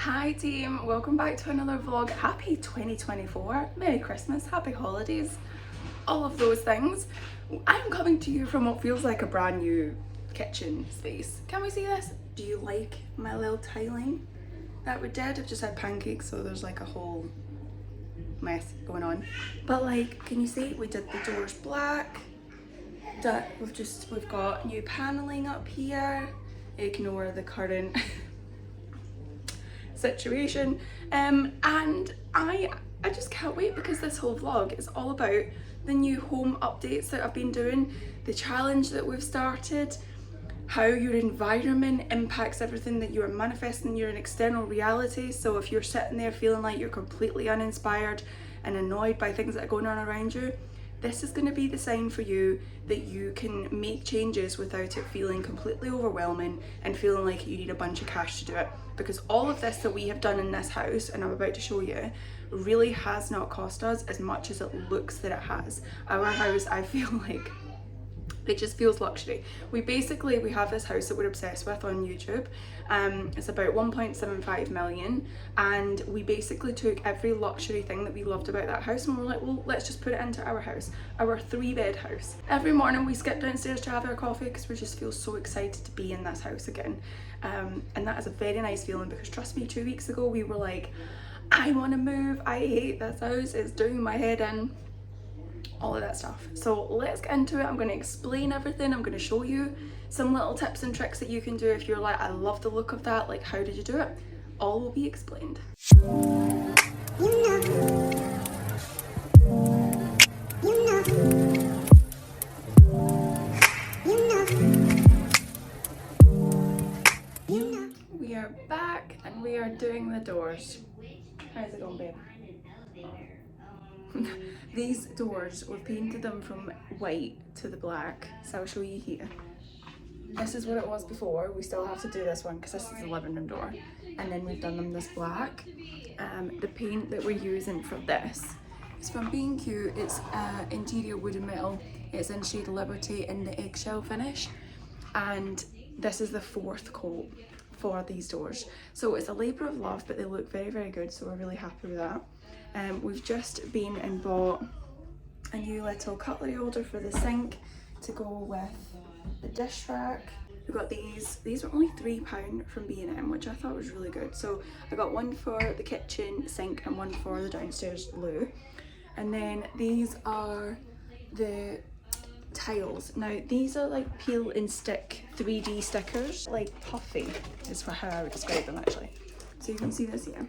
Hi team, welcome back to another vlog. Happy 2024, Merry Christmas, Happy Holidays, all of those things. I'm coming to you from what feels like a brand new kitchen space. Can we see this? Do you like my little tiling that we did? I've just had pancakes, so there's like a whole mess going on. But like, can you see we did the doors black? We've got new paneling up here. Ignore the current situation, and I just can't wait because this whole vlog is all about the new home updates that I've been doing, the challenge that we've started, how your environment impacts everything that you are manifesting in your external reality. So if you're sitting there feeling like you're completely uninspired and annoyed by things that are going on around you, this is going to be the sign for you that you can make changes without it feeling completely overwhelming and feeling like you need a bunch of cash to do it. Because all of this that we have done in this house, and I'm about to show you, really has not cost us as much as it looks that it has. Our house, I feel like, it just feels luxury. We have this house that we're obsessed with on YouTube. It's about 1.75 million, and we basically took every luxury thing that we loved about that house and we're like, well, let's just put it into our house, our 3-bed house. Every morning we skip downstairs to have our coffee because we just feel so excited to be in this house again. And that is a very nice feeling because trust me, 2 weeks ago we were like, I want to move, I hate this house, it's doing my head in. All of that stuff. So let's get into it. I'm going to explain everything. I'm going to show you some little tips and tricks that you can do if you're like, I love the look of that, like how did you do it? All will be explained. We are back and we are doing the doors. How's it going, babe? These doors, we've painted them from white to the black, so I'll show you here. This is what it was before. We still have to do this one because this is the living room door, and then we've done them this black. The paint that we're using for this is from B&Q. It's interior wood and metal. It's in shade Liberty in the eggshell finish, and this is the 4th coat for these doors. So it's a labour of love, but they look very, very good, so we're really happy with that. We've just been and bought a new little cutlery holder for the sink to go with the dish rack. We got these were only £3 from B&M, which I thought was really good. So I got one for the kitchen sink and one for the downstairs loo. And then these are the tiles. Now these are like peel and stick 3D stickers, like puffy is how I would describe them actually. So you can see this here.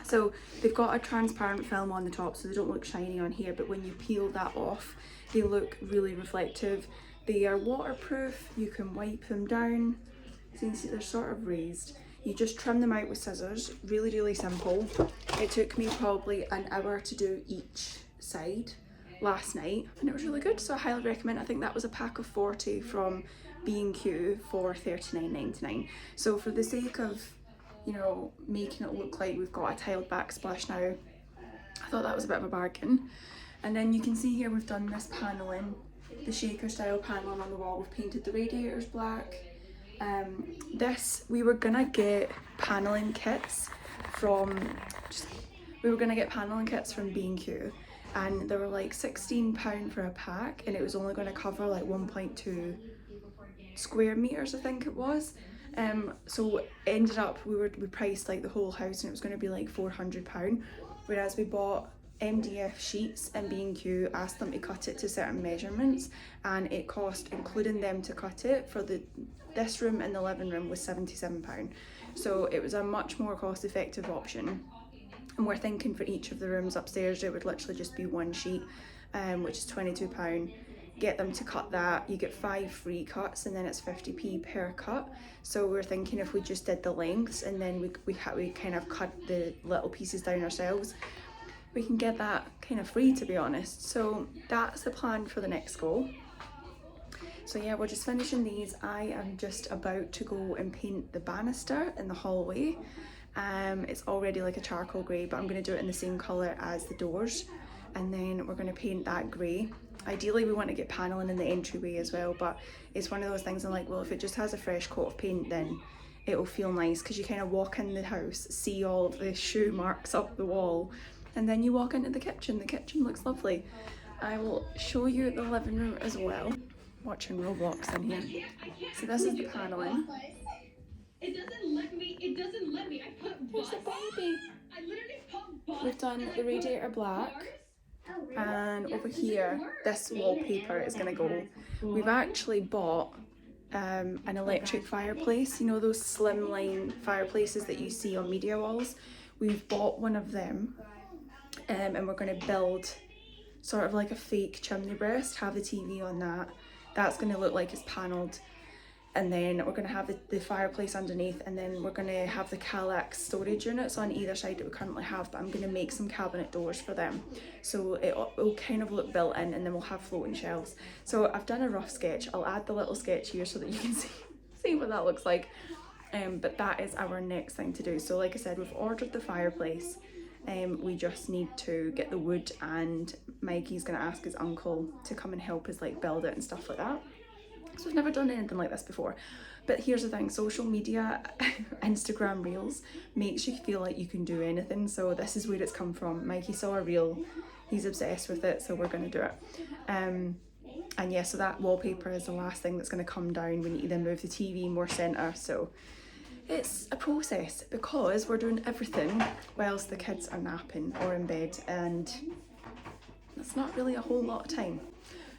So they've got a transparent film on the top so they don't look shiny on here, but when you peel that off they look really reflective. They are waterproof, you can wipe them down. So you can see they're sort of raised. You just trim them out with scissors, really, really simple. It took me probably an hour to do each side last night and it was really good, so I highly recommend. I think that was a pack of 40 from B&Q for £39.99. So for the sake of, you know, making it look like we've got a tiled backsplash now, I thought that was a bit of a bargain. And then you can see here we've done this paneling, the shaker style paneling on the wall. We've painted the radiators black. We were gonna get paneling kits from B&Q, and they were like £16 for a pack, and it was only going to cover like 1.2 square meters, I think it was. So it ended up we priced like the whole house and it was going to be like £400, whereas we bought MDF sheets and B&Q asked them to cut it to certain measurements, and it cost, including them to cut it, for this room and the living room was £77. So it was a much more cost effective option, and we're thinking for each of the rooms upstairs it would literally just be one sheet, which is £22. Get them to cut that, you get 5 free cuts and then it's 50p per cut. So we're thinking if we just did the lengths and then we kind of cut the little pieces down ourselves, we can get that kind of free, to be honest. So that's the plan for the next go. So yeah, we're just finishing these. I am just about to go and paint the banister in the hallway. It's already like a charcoal grey, but I'm going to do it in the same colour as the doors, and then we're going to paint that grey. Ideally we want to get paneling in the entryway as well, but it's one of those things I'm like, well, if it just has a fresh coat of paint then it'll feel nice because you kind of walk in the house, see all of the shoe marks up the wall, and then you walk into the kitchen. The kitchen looks lovely. I will show you the living room as well. Watching Roblox in here. So this is the paneling. It doesn't let me. I put There's a baby. I literally put We've done the radiator black, and over here this wallpaper is gonna go. We've actually bought an electric fireplace, you know those slimline fireplaces that you see on media walls. We've bought one of them, and we're going to build sort of like a fake chimney breast, have the TV on that. That's going to look like it's panelled, and then we're going to have the fireplace underneath, and then we're going to have the Kallax storage units on either side that we currently have, but I'm going to make some cabinet doors for them, so it will kind of look built in, and then we'll have floating shelves. So I've done a rough sketch. I'll add the little sketch here so that you can see what that looks like, but that is our next thing to do. So like I said, we've ordered the fireplace. We just need to get the wood, and Mikey's going to ask his uncle to come and help us like build it and stuff like that. So we've never done anything like this before. But here's the thing, social media, Instagram reels, makes you feel like you can do anything. So this is where it's come from. Mikey saw a reel, he's obsessed with it, so we're going to do it. And yeah, so that wallpaper is the last thing that's going to come down. We need to then move the TV more centre. So it's a process because we're doing everything whilst the kids are napping or in bed, and that's not really a whole lot of time.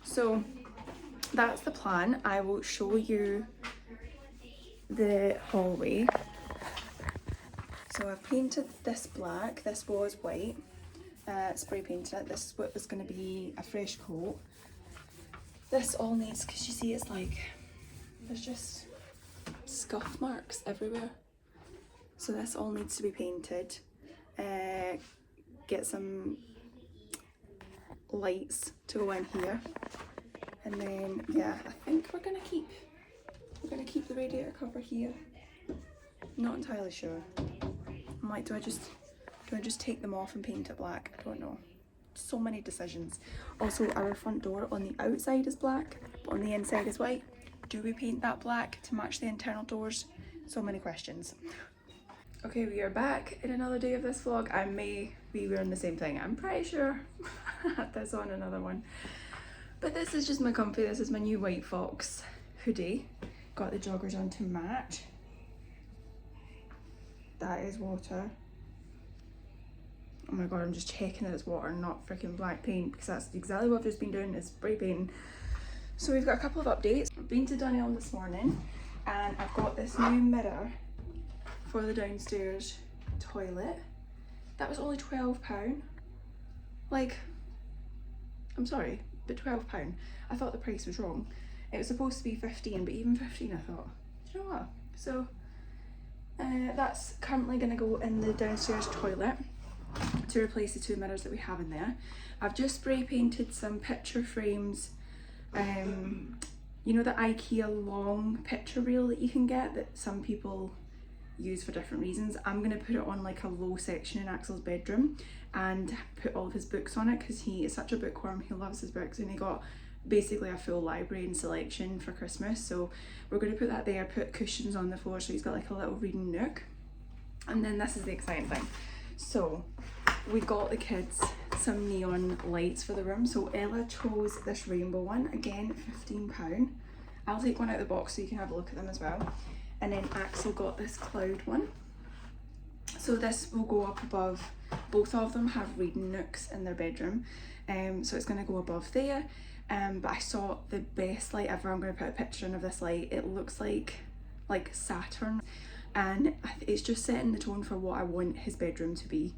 So that's the plan. I will show you the hallway. So I've painted this black. This was white. Spray painted it. This is what was going to be a fresh coat. This all needs, because you see it's like, there's just scuff marks everywhere. So this all needs to be painted. Get some lights to go in here. And then, yeah, I think we're gonna keep the radiator cover here. Not entirely sure. I'm like, do I just take them off and paint it black? I don't know. So many decisions. Also, our front door on the outside is black, but on the inside is white. Do we paint that black to match the internal doors? So many questions. Okay, we are back in another day of this vlog. I may be wearing the same thing. I'm pretty sure I had this on another one. But this is just my comfy. This is my new White Fox hoodie. Got the joggers on to match. That is water. Oh my god, I'm just checking that it's water, not freaking black paint, because that's exactly what I've just been doing, is spray painting. So we've got a couple of updates. I've been to Dunelm this morning, and I've got this new mirror for the downstairs toilet. That was only £12. Like, I'm sorry, but £12. I thought the price was wrong. It was supposed to be 15, but even 15 I thought, do you know what? So that's currently going to go in the downstairs toilet to replace the two mirrors that we have in there. I've just spray painted some picture frames. You know the IKEA long picture reel that you can get that some people use for different reasons? I'm going to put it on like a low section in Axel's bedroom and put all of his books on it, because he is such a bookworm. He loves his books, and he got basically a full library and selection for Christmas. So we're going to put that there, put cushions on the floor so he's got like a little reading nook. And then this is the exciting thing. So we got the kids some neon lights for the room. So Ella chose this rainbow one, again £15. I'll take one out of the box so you can have a look at them as well. And then Axel got this cloud one. So this will go up above. Both of them have reading nooks in their bedroom, so it's going to go above there. But I saw the best light ever. I'm going to put a picture in of this light. It looks like Saturn, and it's just setting the tone for what I want his bedroom to be,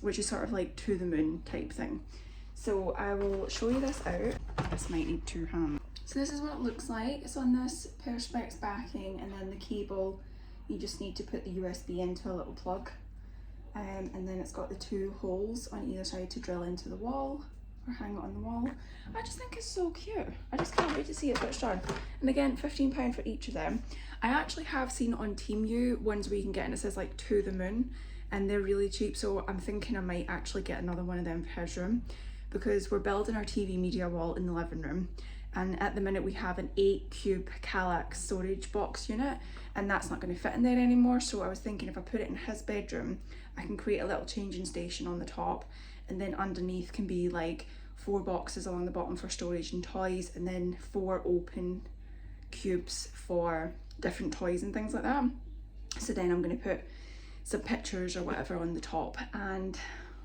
which is sort of like to the moon type thing. So I will show you this out. This might need two hands. So this is what it looks like. It's on this Perspex backing, and then the cable, you just need to put the USB into a little plug. And then it's got the two holes on either side to drill into the wall or hang it on the wall. I just think it's so cute. I just can't wait to see it switched on. And again, £15 for each of them. I actually have seen on Temu ones where you can get, and it says like to the moon, and they're really cheap. So I'm thinking I might actually get another one of them for his room, because we're building our TV media wall in the living room. and at the minute we have an 8 cube Kallax storage box unit, and that's not going to fit in there anymore. So I was thinking if I put it in his bedroom, I can create a little changing station on the top, and then underneath can be like 4 boxes along the bottom for storage and toys, and then 4 open cubes for different toys and things like that. So then I'm going to put some pictures or whatever on the top, and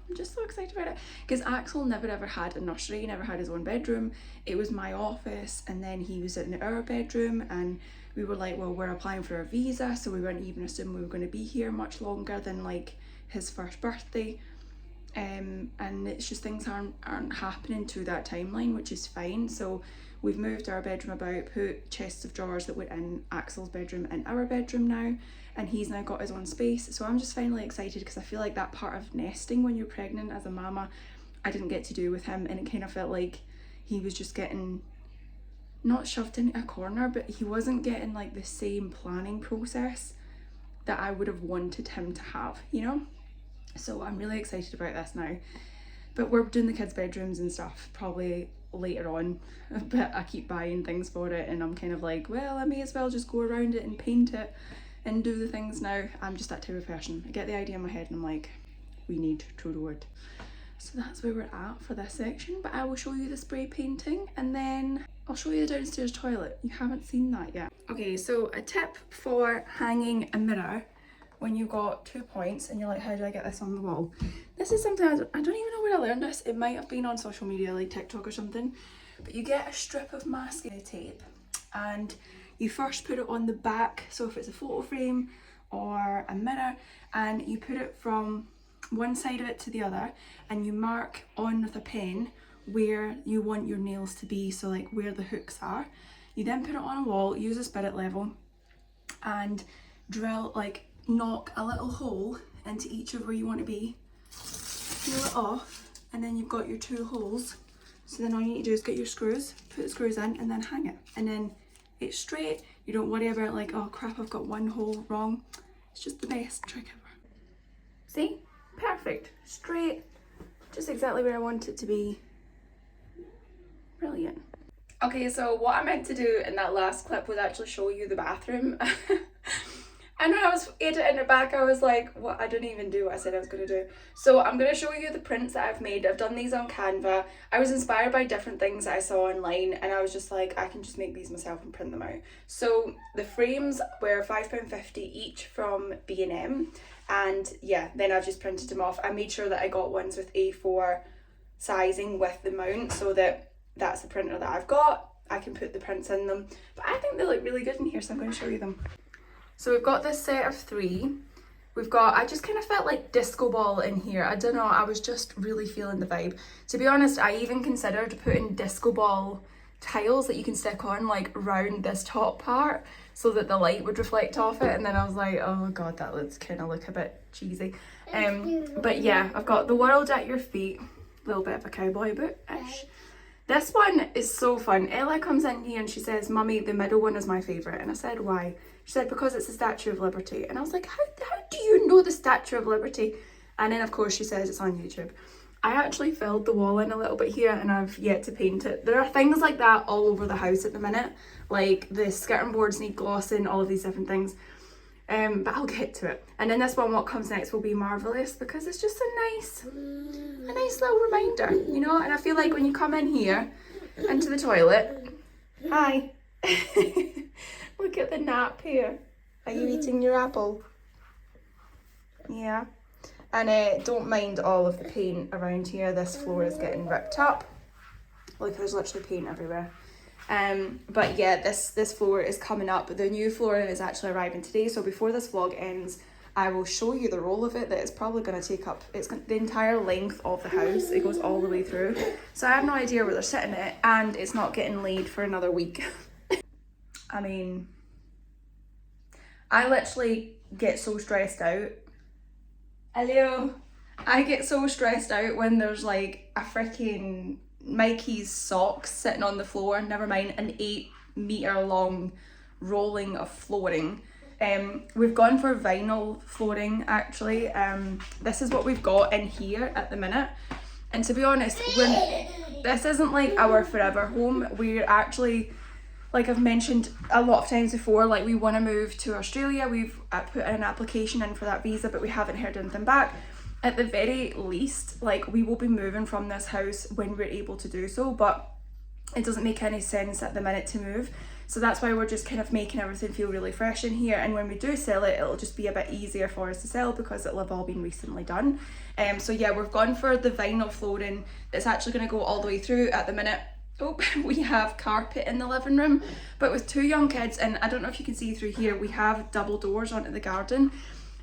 I'm just so excited about it because Axel never ever had a nursery, he never had his own bedroom. It was my office, and then he was in our bedroom, and we were like, well, we're applying for a visa, so we weren't even assuming we were going to be here much longer than like his first birthday. And it's just things aren't happening to that timeline, which is fine. So we've moved our bedroom about, put chests of drawers that were in Axel's bedroom in our bedroom now, and he's now got his own space. So I'm just finally excited because I feel like that part of nesting when you're pregnant as a mama, I didn't get to do with him, and it kind of felt like he was just getting not shoved into a corner, but he wasn't getting like the same planning process that I would have wanted him to have, you know? So I'm really excited about this now. But we're doing the kids' bedrooms and stuff probably later on, but I keep buying things for it, and I'm kind of like, well, I may as well just go around it and paint it and do the things now. I'm just that type of person. I get the idea in my head and I'm like, we need to do it. So that's where we're at for this section, but I will show you the spray painting and then I'll show you the downstairs toilet. You haven't seen that yet. Okay, so a tip for hanging a mirror when you've got 2 points and you're like, how do I get this on the wall? This is something I don't even know where I learned this. It might have been on social media like TikTok or something, but you get a strip of masking tape and you first put it on the back, so if it's a photo frame or a mirror, and you put it from one side of it to the other, and you mark on with a pen where you want your nails to be, so like where the hooks are. You then put it on a wall, use a spirit level, and drill, like knock a little hole into each of where you want to be, peel it off, and then you've got your 2 holes. So then all you need to do is get your screws, put the screws in, and then hang it, and then it's straight. You don't worry about like, oh crap, I've got one hole wrong. It's just the best trick ever. See? Perfect. Straight. Just exactly where I want it to be. Brilliant. Okay, so what I meant to do in that last clip was actually show you the bathroom. And when I was editing it back, I was like, what? I didn't even do what I said I was going to do. So I'm going to show you the prints that I've made. I've done these on Canva. I was inspired by different things that I saw online, and I was just like, I can just make these myself and print them out. So the frames were £5.50 each from B&M, and yeah, then I've just printed them off. I made sure that I got ones with A4 sizing with the mount, so that that's the printer that I've got. I can put the prints in them, but I think they look really good in here, so I'm going to show you them. So we've got this set of 3. We've got, I just kind of felt like disco ball in here. I don't know, I was just really feeling the vibe. To be honest, I even considered putting disco ball tiles that you can stick on like round this top part so that the light would reflect off it, and then I was like, oh god, that looks kind of look a bit cheesy. But yeah, I've got The World at Your Feet, a little bit of a cowboy boot-ish. This one is so fun. Ella comes in here and she says, Mummy, the middle one is my favourite. And I said, why? She said, because it's the Statue of Liberty. And I was like, how do you know the Statue of Liberty? And then of course she says it's on YouTube. I actually filled the wall in a little bit here and I've yet to paint it. There are things like that all over the house at the minute. Like the skirting boards need glossing, all of these different things. But I'll get to it. And then this one, what comes next, will be Marvellous, because it's just a nice little reminder, you know. And I feel like when you come in here into the toilet, hi, look at the nap here. Are you eating your apple? Yeah. And don't mind all of the paint around here. This floor is getting ripped up. Like there's literally paint everywhere. But yeah, this floor is coming up. The new flooring is actually arriving today, so before this vlog ends, I will show you the roll of it that it's probably going to take up. It's the entire length of the house. It goes all the way through. So I have no idea where they're sitting it, and it's not getting laid for another week. I mean, I literally get so stressed out. Hello. I get so stressed out when there's like a freaking Mikey's socks sitting on the floor, never mind an 8-meter long rolling of flooring. We've gone for vinyl flooring actually. This is what we've got in here at the minute, and to be honest, this isn't like our forever home. We're actually, like I've mentioned a lot of times before, like we want to move to Australia. We've put an application in for that visa, but we haven't heard anything back. At the very least, like we will be moving from this house when we're able to do so, but it doesn't make any sense at the minute to move. So that's why we're just kind of making everything feel really fresh in here, and when we do sell it, it'll just be a bit easier for us to sell because it'll have all been recently done. So yeah, we've gone for the vinyl flooring that's actually going to go all the way through. At the minute, oh, we have carpet in the living room, but with 2 young kids, and I don't know if you can see through here, we have double doors onto the garden.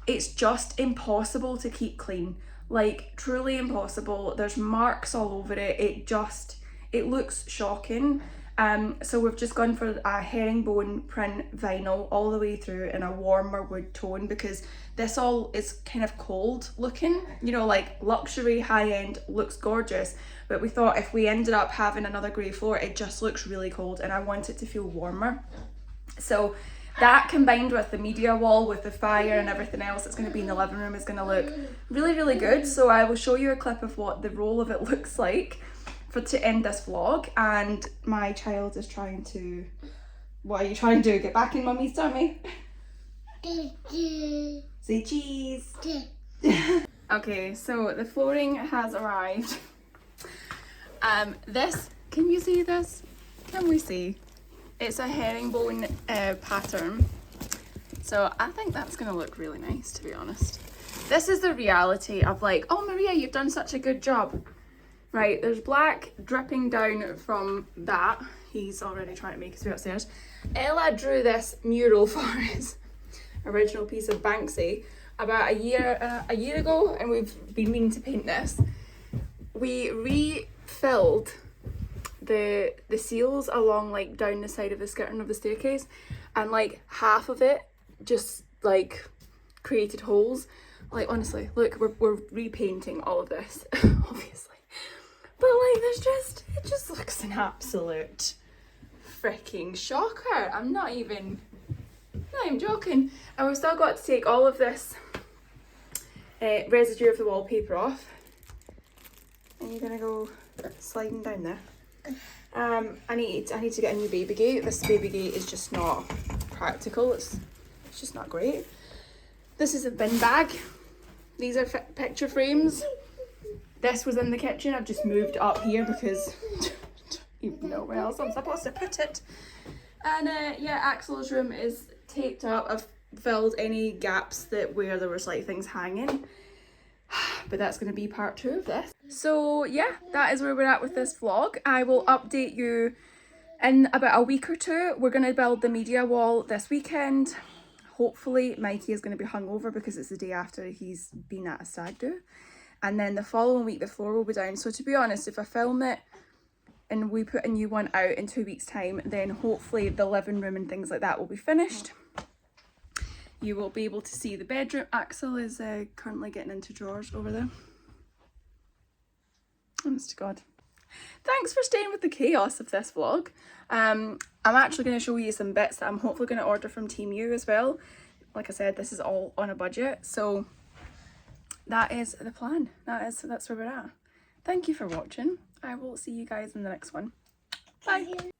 It's just impossible to keep clean, like truly impossible. There's marks all over it. It looks shocking. So we've just gone for a herringbone print vinyl all the way through in a warmer wood tone, because this all is kind of cold looking, you know, like luxury, high end, looks gorgeous. But we thought if we ended up having another grey floor, it just looks really cold, and I want it to feel warmer. So that combined with the media wall, with the fire and everything else that's going to be in the living room, is going to look really, really good. So I will show you a clip of what the roll of it looks like to end this vlog. And my child is trying to, what are you trying to do? Get back in mummy's tummy? Say cheese. Okay, so the flooring has arrived. This, can you see this? Can we see? It's a herringbone pattern. So I think that's gonna look really nice, to be honest. This is the reality of like, oh Maria, you've done such a good job. Right, there's black dripping down from that. He's already trying to make his way upstairs. Ella drew this mural for his original piece of Banksy about a year ago, and we've been meaning to paint this. We refilled the seals along like down the side of the skirting of the staircase, and like half of it just like created holes. Like honestly, look, we're repainting all of this, obviously. But like it just looks an absolute freaking shocker. I'm not even joking. And we've still got to take all of this residue of the wallpaper off. And you're gonna go sliding down there. I need to get a new baby gate. This baby gate is just not practical. It's just not great. This is a bin bag. These are picture frames. This was in the kitchen. I've just moved it up here because you know where else I'm supposed to put it. And yeah, Axel's room is taped up. I've filled any gaps where there was like things hanging. But that's going to be part 2 of this. So yeah, that is where we're at with this vlog. I will update you in about a week or 2. We're going to build the media wall this weekend. Hopefully Mikey is going to be hungover because it's the day after he's been at a stag do. And then the following week the floor will be down. So to be honest, if I film it and we put a new one out in 2 weeks time, then hopefully the living room and things like that will be finished. You will be able to see the bedroom. Axel is currently getting into drawers over there. Honest to God. Thanks for staying with the chaos of this vlog. I'm actually going to show you some bits that I'm hopefully going to order from Team U as well. Like I said, this is all on a budget. So that is the plan. That's where we're at. Thank you for watching. I will see you guys in the next one. Bye.